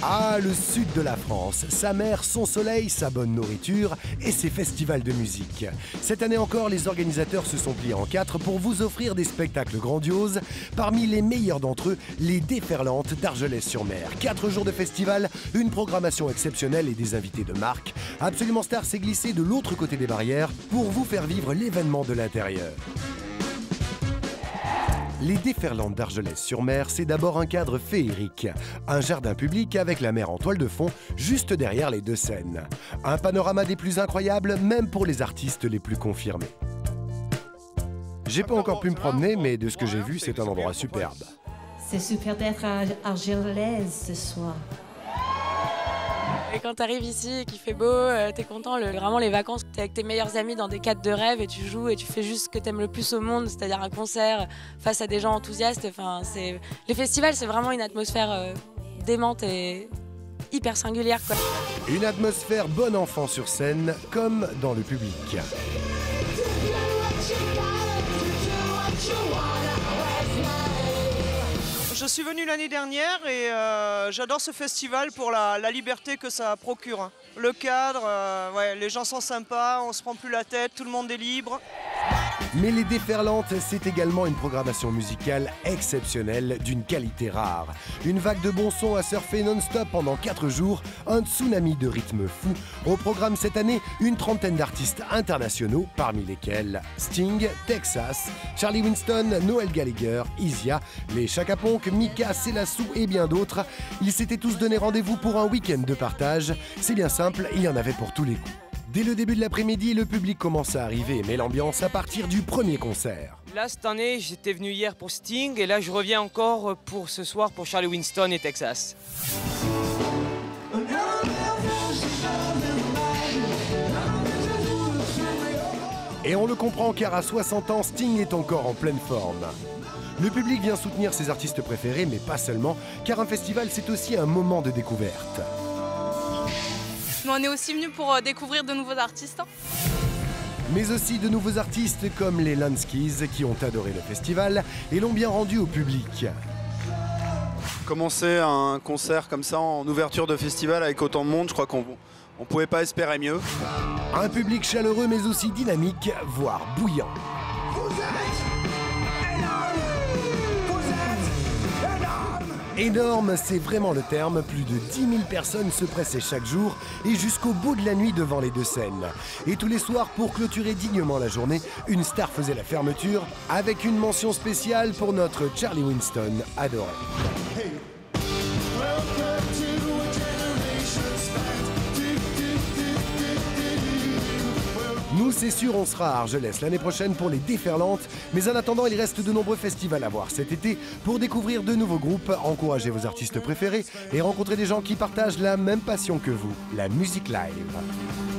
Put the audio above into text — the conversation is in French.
Ah, le sud de la France, sa mer, son soleil, sa bonne nourriture et ses festivals de musique. Cette année encore, les organisateurs se sont pliés en quatre pour vous offrir des spectacles grandioses. Parmi les meilleurs d'entre eux, les Déferlantes d'Argelès-sur-Mer. 4 jours de festival, une programmation exceptionnelle et des invités de marque. Absolument Star s'est glissé de l'autre côté des barrières pour vous faire vivre l'événement de l'intérieur. Les Déferlantes d'Argelès-sur-Mer, c'est d'abord un cadre féerique. Un jardin public avec la mer en toile de fond, juste derrière les deux scènes. Un panorama des plus incroyables, même pour les artistes les plus confirmés. J'ai pas encore pu me promener, mais de ce que j'ai vu, c'est un endroit superbe. C'est super d'être à Argelès ce soir. Et quand tu arrives ici et qu'il fait beau, t'es content, vraiment les vacances, t'es avec tes meilleurs amis dans des cadres de rêve et tu joues et tu fais juste ce que t'aimes le plus au monde, c'est-à-dire un concert face à des gens enthousiastes. Enfin, les festivals, c'est vraiment une atmosphère démente et hyper singulière, quoi. Une atmosphère bon enfant sur scène, comme dans le public. Je suis venu l'année dernière et j'adore ce festival pour la liberté que ça procure. Le cadre, ouais, les gens sont sympas, on se prend plus la tête, tout le monde est libre. Mais les Déferlantes, c'est également une programmation musicale exceptionnelle d'une qualité rare. Une vague de bons sons à surfer non-stop pendant 4 jours, un tsunami de rythme fou. Au programme cette année, une trentaine d'artistes internationaux, parmi lesquels Sting, Texas, Charlie Winston, Noel Gallagher, Isia, les Chaka Ponk, Mika, Selassou et bien d'autres. Ils s'étaient tous donné rendez-vous pour un week-end de partage. C'est bien simple, il y en avait pour tous les goûts. Dès le début de l'après-midi, le public commence à arriver, mais l'ambiance à partir du premier concert. Là, cette année, j'étais venu hier pour Sting et là, je reviens encore pour ce soir pour Charlie Winston et Texas. Et on le comprend car à 60 ans, Sting est encore en pleine forme. Le public vient soutenir ses artistes préférés, mais pas seulement, car un festival, c'est aussi un moment de découverte. Mais on est aussi venu pour découvrir de nouveaux artistes. Mais aussi de nouveaux artistes comme les Lanskis qui ont adoré le festival et l'ont bien rendu au public. Commencer un concert comme ça en ouverture de festival avec autant de monde, je crois qu'on ne pouvait pas espérer mieux. Un public chaleureux mais aussi dynamique, voire bouillant. Énorme, c'est vraiment le terme. Plus de 10 000 personnes se pressaient chaque jour et jusqu'au bout de la nuit devant les deux scènes. Et tous les soirs, pour clôturer dignement la journée, une star faisait la fermeture avec une mention spéciale pour notre Charlie Winston adoré. Nous, c'est sûr, on sera à Argelès l'année prochaine pour les Déferlantes. Mais en attendant, il reste de nombreux festivals à voir cet été pour découvrir de nouveaux groupes, encourager vos artistes préférés et rencontrer des gens qui partagent la même passion que vous, la musique live.